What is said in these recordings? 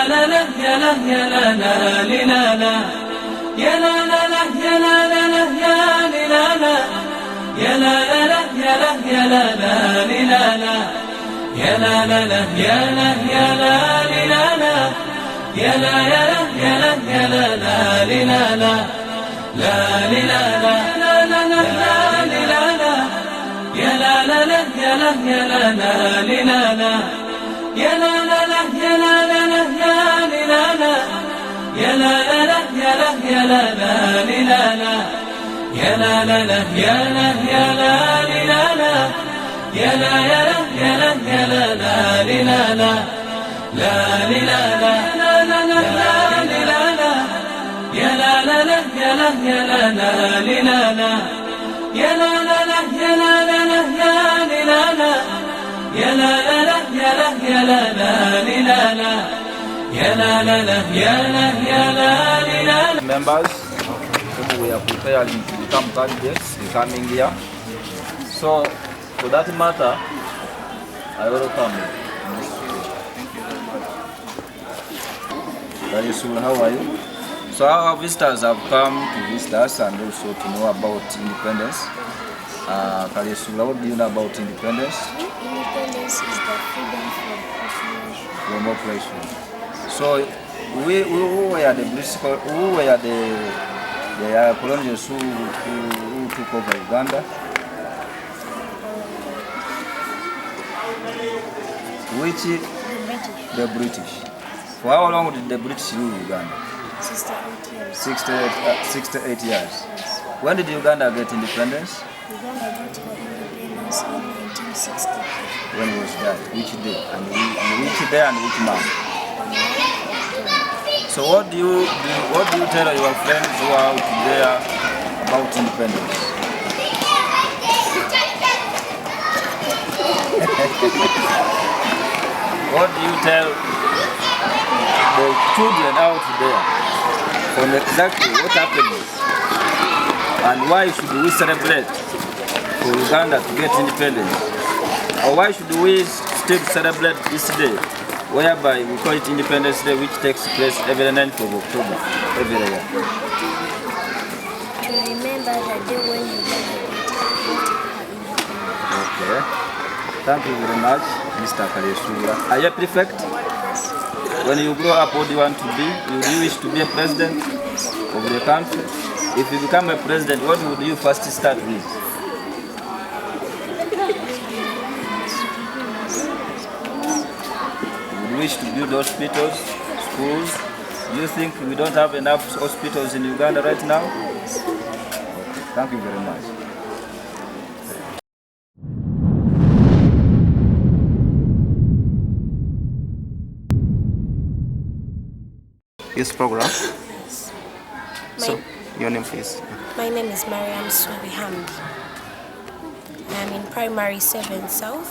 la la, ya la ya la la li la la, ya la la la, ya la la la, ya li la la, ya la la la, ya la ya la la li la la, ya la la la, ya la ya la li la la, ya la ya la, ya la ya la la li la la, la li la la, la la la la li la la, ya la la la, ya la ya la la li la la. Ya la la la, ya la la la, ya li la la, ya la la la, ya la ya la la li la la, ya la la la, ya la ya la li la la, ya la ya la, ya la ya la la li la la, la li la la, la la la la li la la, ya la la la, ya la ya la la li la la, ya la la la, ya la la la, ya li la la. Ya la la la, ya la ya la la li la la, ya la la la, ya la ya la li la la. Members, so we are preparing to become candidates in coming year. So for that matter, I welcome you. Very soon, how are you? So our visitors have come to visit us and also to know about independence. Kalyesula, what do you know about independence? Independence is the freedom from oppression. So, who were the British, who were the colonials who took over Uganda? Which? The British. For how long did the British rule Uganda? 68 years. 68 years. Yes. When did Uganda get independence? Uganda got her independence in 1960. When was that? Which day? And which day and which month? So what do you tell your friends who are out there about independence? What do you tell the children out there on exactly what happened and why should we celebrate for Uganda to get independence? Or why should we still celebrate this day, whereby we call it Independence Day, which takes place every 9th of October every year? To remember the day when Uganda got her independence. Okay. Thank you very much, Mr. Kalyesula. Are you a prefect? Yes. When you grow up, what do you want to be? Do you wish to be a president of the country? If you become a president, what would you first start with? You wish to build hospitals, schools. Do you think we don't have enough hospitals in Uganda right now? Okay, thank you very much. This program? Yes. So, your name please? My name is Mariam Subihamdi. I am in primary 7 South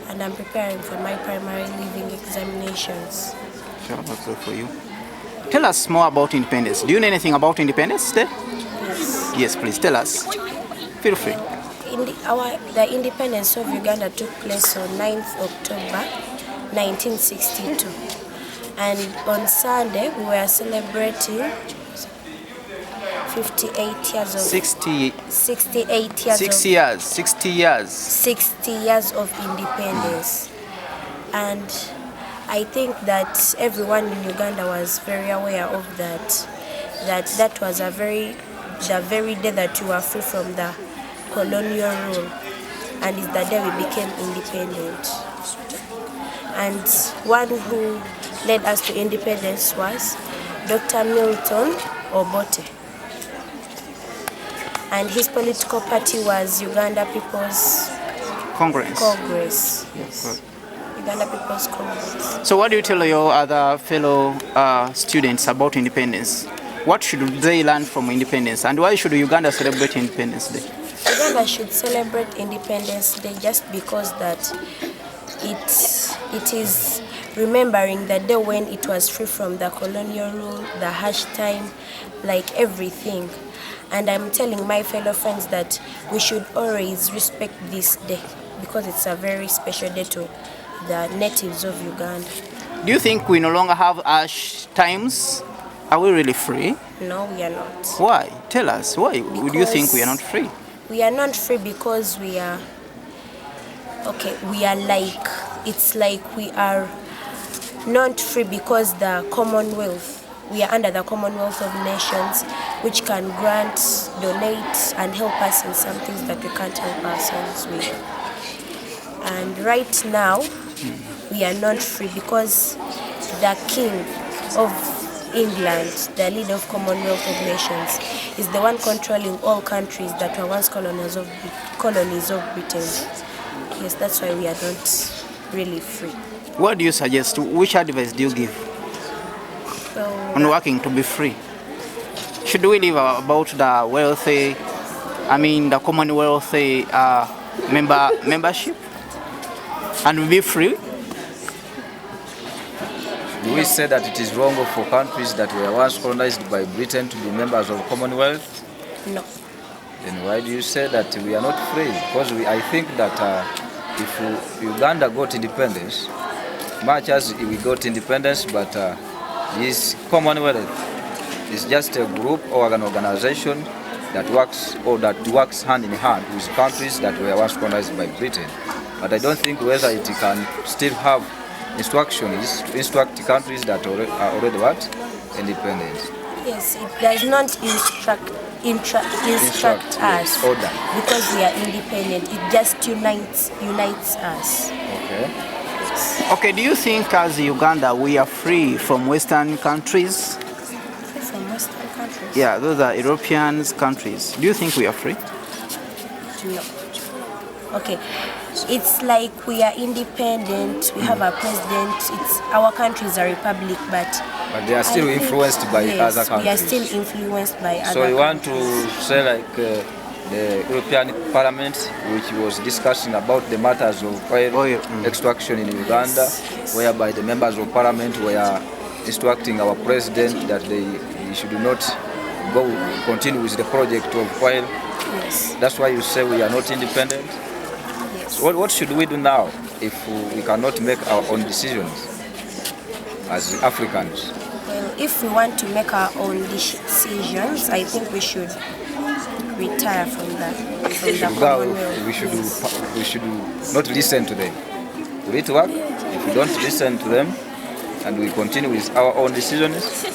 and I'm preparing for my primary living examinations. Sure, that's good for you. Tell us more about independence. Do you know anything about Independence Day? Yes. Yes, please tell us. Feel free. The independence of Uganda took place on 9th October 1962. And on Sunday we were celebrating 58 years of 68 years 60 years 60 years of independence. And I think that everyone in Uganda was very aware of that was the very day that we were free from the colonial rule, and it's the day we became independent. And one who led us to independence was Dr. Milton Obote. And his political party was Uganda People's Congress. Yes. Uganda People's Congress. So what do you tell your other fellow students about independence? What should they learn from independence, and why should Uganda celebrate Independence Day? Uganda should celebrate Independence Day just because that it is remembering the day when it was free from the colonial rule, the harsh time, like everything. And I'm telling my fellow friends that we should always respect this day because it's a very special day to the natives of Uganda. Do you think we no longer have harsh times? Are we really free? No, we are not. Why? Tell us. Why would you think we are not free? We are not free because we are like, it's like we are not free because the Commonwealth, we are under the Commonwealth of Nations, which can grant, donate, and help us in some things that we can't help ourselves with. And right now, we are not free because the King of England, the leader of Commonwealth of Nations, is the one controlling all countries that were once colonies of Britain. Yes, that's why we are not really free. What do you suggest? Which advice do you give on working to be free? Should we live about the wealthy, the Commonwealth membership and be free? Do we say that it is wrong for countries that were once colonized by Britain to be members of Commonwealth? No. Then why do you say that we are not free? Because I think that if Uganda got independence, much as we got independence, but this Commonwealth is just a group or an organization that works hand in hand with countries that were once colonized by Britain. But I don't think whether it can still have instructions to instruct countries that are already independent. Yes, it does not instruct us order. Because we are independent. It just unites us. Okay. Okay, do you think as Uganda we are free from Western countries? From Western countries? Yeah, those are European countries. Do you think we are free? No. Okay. It's like we are independent, we have a president, our country is a republic, but they are still influenced by other countries. We are still influenced by other countries. So you want to say like the European Parliament, which was discussing about the matters of oil extraction in Uganda, whereby the members of Parliament were instructing our president that they should not continue with the project of oil. Yes. That's why you say we are not independent? So what should we do now if we cannot make our own decisions as Africans? Well, if we want to make our own decisions, I think we should retire from that. We should not listen to them. Will it work if we don't listen to them and we continue with our own decisions?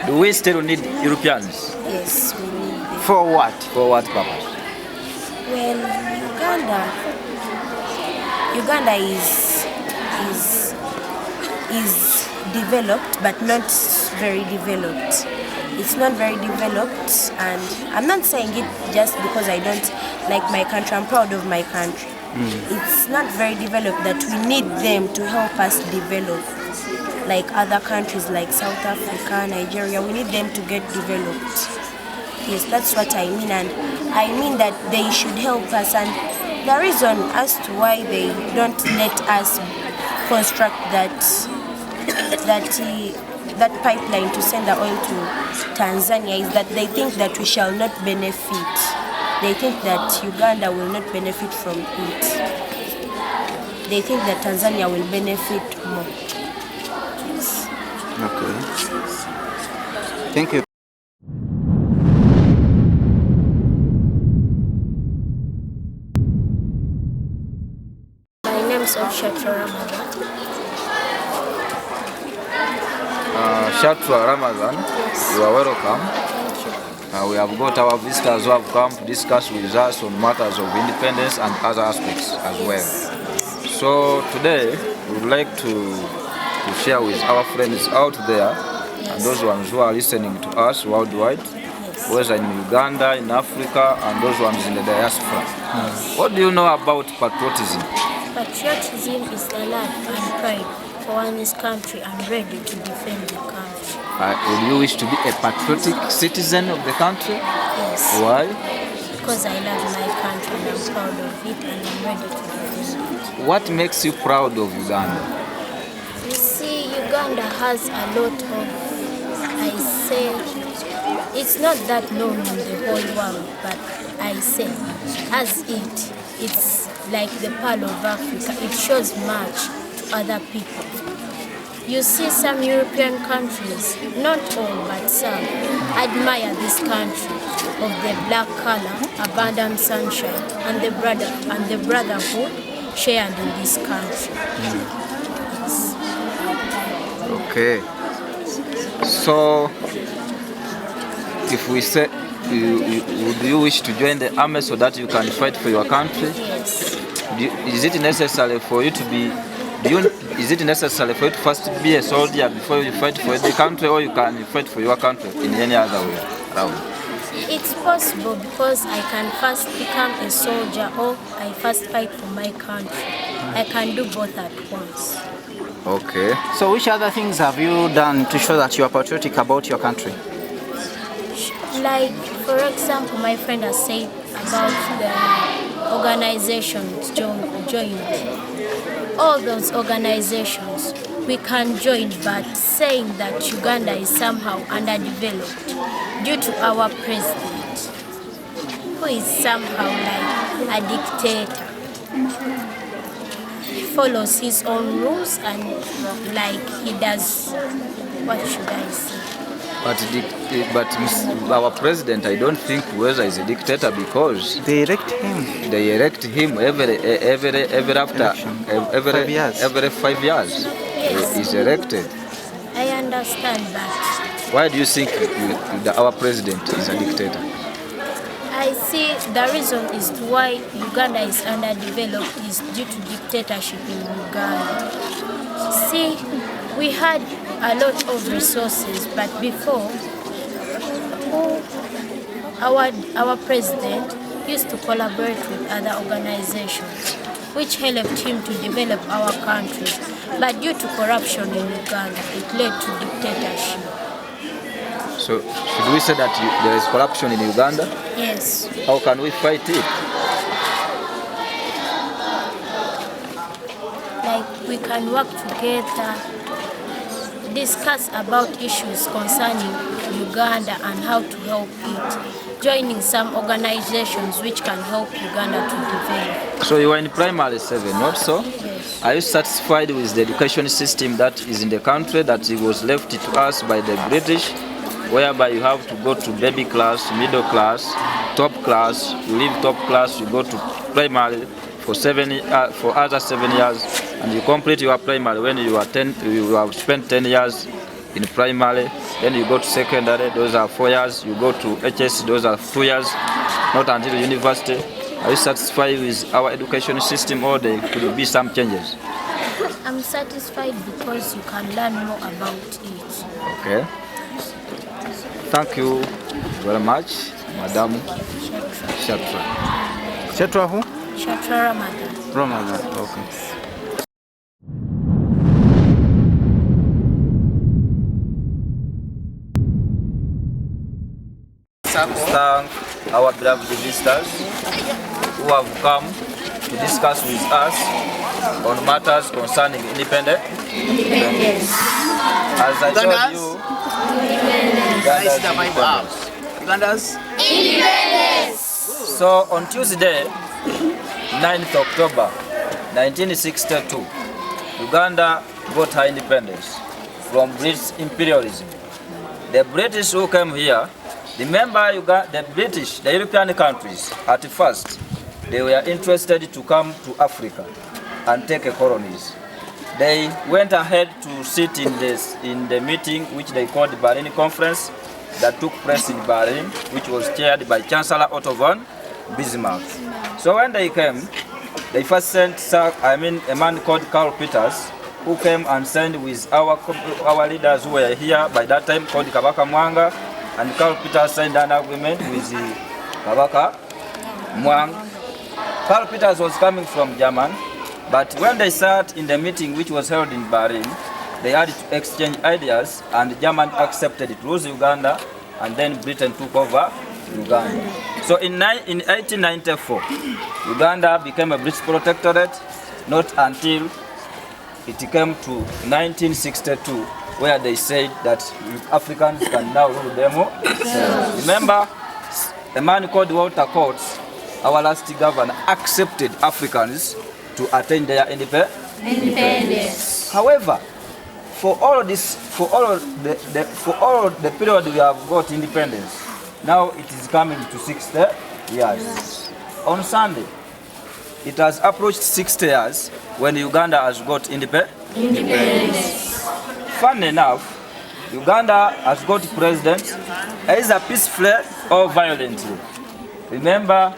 Do we still need Europeans? Yes, we need them. For what? For what purpose? Well, Uganda is developed, but not very developed. It's not very developed, and I'm not saying it just because I don't like my country. I'm proud of my country. It's not very developed that we need them to help us develop. Like other countries like South Africa, Nigeria, we need them to get developed. Yes, that's what I mean, and I mean that they should help us, and the reason as to why they don't let us construct that pipeline to send the oil to Tanzania is that they think that we shall not benefit. They think that Uganda will not benefit from it. They think that Tanzania will benefit more. Okay. Thank you. My name is Shatra Ramadan. Shatra Ramadan, Yes. you are welcome. Thank you. We have got our visitors who have come to discuss with us on matters of independence and other aspects as well. So today we would like to share with our friends out there and those ones who are listening to us worldwide, whether in Uganda, in Africa, and those ones in the diaspora. What do you know about patriotism? Patriotism is the love and pride for one's country and ready to defend the country. Would you wish to be a patriotic citizen of the country? Yes. Why? Because I love my country and I'm proud of it and I'm ready to defend it. What makes you proud of Uganda? You see, Uganda has a lot of, it's not that known in the whole world, but I say, as it it's like the pearl of Africa. It shows much to other people. You see some European countries, not all but some, admire this country of the black color, abundant sunshine, and the brotherhood shared in this country. Yes. Okay. So, if we say, would you wish to join the army so that you can fight for your country? Yes. Is it necessary for you to be? Is it necessary for you to first be a soldier before you fight for the country, or you can fight for your country in any other way around? It's possible because I can first become a soldier or I first fight for my country. I can do both at once. Okay. So which other things have you done to show that you are patriotic about your country? Like, for example, my friend has said about the organizations joined. All those organizations we can join, but saying that Uganda is somehow underdeveloped due to our president, who is somehow like a dictator. He follows his own rules and like he does, what should I say? But our president, I don't think whether is a dictator because They elect him. they elect him every after every 5 years. every 5 years. Yes. He's elected. I understand that. Why do you think our president is a dictator? I see the reason is to why Uganda is underdeveloped is due to dictatorship in Uganda. See, we had a lot of resources, but before, our president used to collaborate with other organizations, which helped him to develop our country. But due to corruption in Uganda, it led to dictatorship. So should we say that there is corruption in Uganda? Yes. How can we fight it? Like we can work together, discuss about issues concerning Uganda and how to help it, joining some organizations which can help Uganda to develop. So you are in primary 7, not so? Yes. Are you satisfied with the education system that is in the country, that it was left to us by the British, whereby you have to go to baby class, middle class, top class, you leave top class, you go to primary for other 7 years, and you complete your primary when you are 10, you have spent 10 years in primary, then you go to secondary, those are 4 years, you go to HS, those are 2 years, not until university. Are you satisfied with our education system, or there could be some changes? I'm satisfied because you can learn more about it. Okay. Thank you very much, Madam Shatra. Shetra who? Shatra Ramadan. Ramadan. Okay. Thank our beloved visitors who have come to discuss with us on matters concerning independence. As I told you, Uganda's independence. So on Tuesday, 9th October 1962, Uganda got her independence from British imperialism. The British who came here, remember the European countries, at first, they were interested to come to Africa and take colonies. They went ahead to sit in the meeting which they called the Berlin Conference that took place in Berlin, which was chaired by Chancellor Otto von Bismarck. So when they came, they first sent a man called Karl Peters, who came and signed with our leaders who were here by that time, called Kabaka Mwanga, and Karl Peters signed an agreement with Kabaka Mwanga. Karl Peters was coming from Germany, but when they sat in the meeting which was held in Berlin, they had to exchange ideas, and Germany accepted to lose Uganda, and then Britain took over Uganda. So in 1894, Uganda became a British protectorate, not until it came to 1962, where they said that Africans can now rule them. Remember, a man called Walter Coates our last governor accepted Africans to attain their independence. However, for all the period we have got independence, now it is coming to 60 years. On Sunday, it has approached 60 years when Uganda has got independence. Fun enough, Uganda has got president either peacefully or violently. Remember,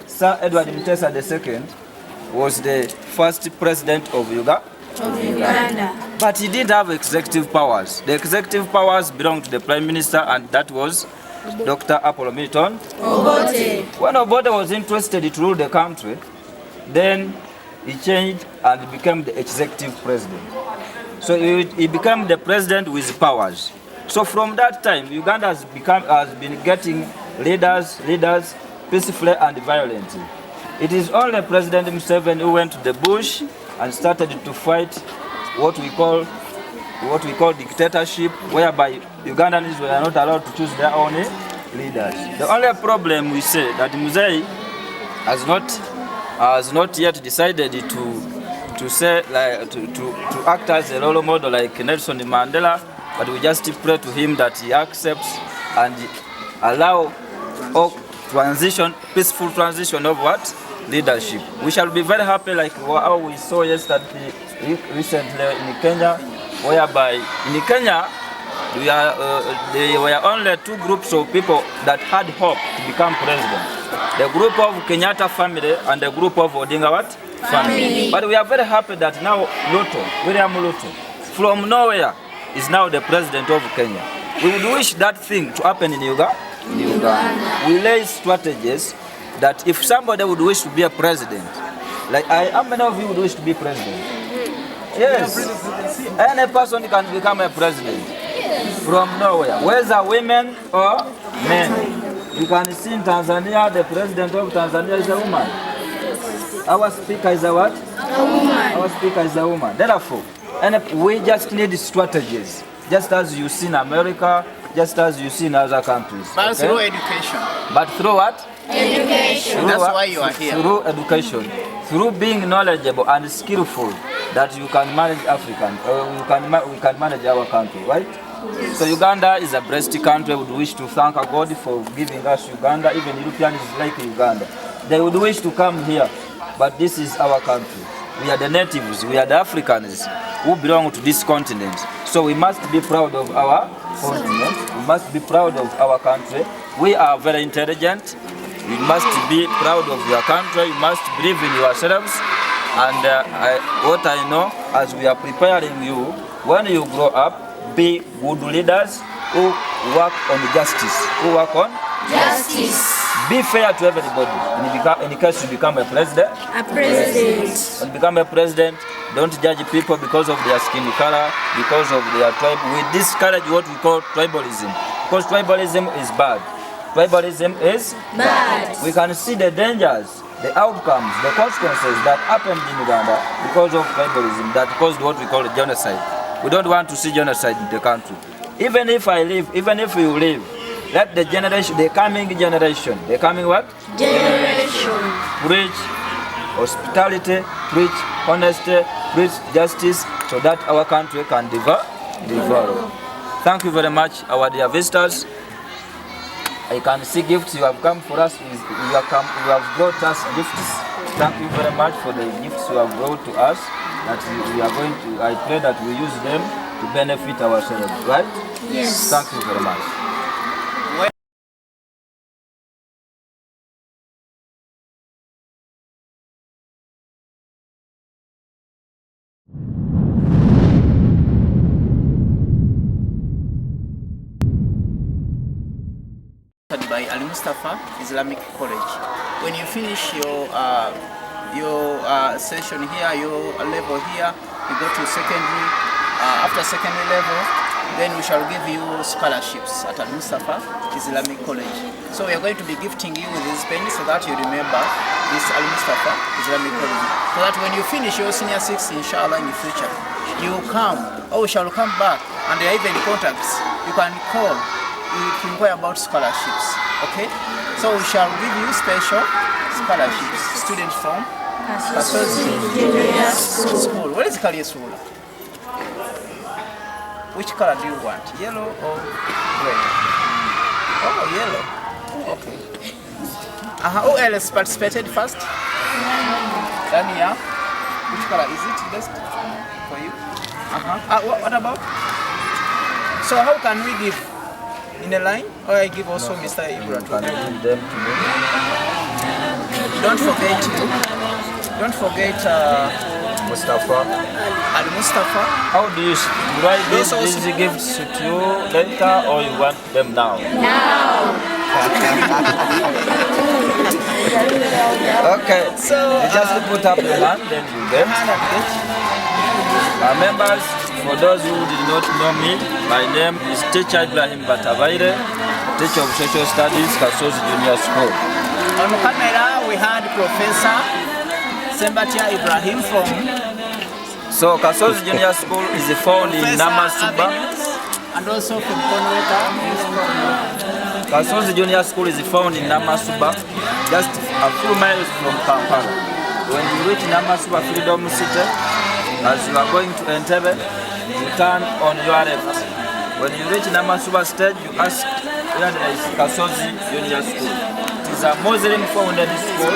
Sir Edward Mutesa II was the first president of Uganda. But he didn't have executive powers. The executive powers belonged to the Prime Minister, and that was Dr. Apollo Milton Obote. When Obote was interested to rule the country, then he changed and became the executive president. So he became the president with powers. So from that time, Uganda has been getting leaders peacefully and violently. It is only President Museveni who went to the bush and started to fight what we call dictatorship, whereby Ugandans were not allowed to choose their own leaders. The only problem we say that Muzei has not yet decided to act as a role model like Nelson Mandela, but we just pray to him that he accepts and allow peaceful transition of what? Leadership. We shall be very happy like how we saw yesterday recently in Kenya, whereby in Kenya there were only two groups of people that had hope to become president. The group of Kenyatta family and the group of Odinga what? Family. But we are very happy that now William Ruto, from nowhere, is now the president of Kenya. We would wish that thing to happen in Uganda. We lay strategies that if somebody would wish to be a president, like how many of you would wish to be president? Yes. Any person can become a president from nowhere, whether women or men. You can see in Tanzania, the president of Tanzania is a woman. Our speaker is a what? A woman. Our speaker is a woman. Therefore, and we just need strategies, just as you see in America, just as you see in other countries. But through education. But through what? Education. That's why you are here. Through education, through being knowledgeable and skillful, that you can manage African, or we can manage our country, right? Yes. So Uganda is a blessed country. We would wish to thank our God for giving us Uganda. Even Europeans like Uganda, they would wish to come here, but this is our country. We are the natives, we are the Africans who belong to this continent. So we must be proud of our continent. We must be proud of our country. We are very intelligent. You must be proud of your country. You must believe in yourselves. And what I know, as we are preparing you, when you grow up, be good leaders who work on justice. Who work on justice. Be fair to everybody. In case you become a president. When you become a president, don't judge people because of their skin color, because of their tribe. We discourage what we call tribalism, because tribalism is bad. Tribalism is bad. We can see the dangers, the outcomes, the consequences that happened in Uganda because of tribalism that caused what we call genocide. We don't want to see genocide in the country. Even if I live, even if you live, let the generation, the coming what? Generation. Preach hospitality, preach honesty, preach justice, so that our country can develop. Thank you very much, our dear visitors. I can see gifts you have come for us. You have brought us gifts. Thank you very much for the gifts you have brought to us. That we are going to. I pray that we use them to benefit ourselves. Right? Yes. Thank you very much. By Al Mustafa Islamic College. When you finish your session here, your level here, you go to secondary. After secondary level, then we shall give you scholarships at Al Mustafa Islamic College. So we are going to be gifting you with this pen so that you remember this Al Mustafa Islamic College. So that when you finish your senior 6, inshallah, in the future, you come, or we shall come back, and there are even contacts. You can call. You inquire about scholarships, okay? So we shall give you special scholarships. Student from Kasozi Junior School. Where is Kalyesula? Which color do you want? Yellow or red? Oh, yellow. Okay. Who else participated first? Dania. Which color is it best for you? What about? So how can we give? In a line? Or I give also Mr. Ibra to Can you give them to me? Don't forget Mustafa. Al Mustafa. How do you write these gifts to you later, or you want them now? Okay, so you just put up your hand, then you get. Members, for those who did not know me, my name is Teacher Ibrahim Batavaire, Teacher of Social Studies, Kasozi Junior School. On camera we had Professor Sembatia Ibrahim from. So Kasozi Junior School is found in Namasuba. And also from Konweka. Kasozi Junior School is found in Namasuba, just a few miles from Kampala. When you reach Namasuba Freedom City, as you are going to Entebbe, you turn on your left. When you reach Namasuba stage, you ask where there is Kasozi Junior School. It is a Muslim founded school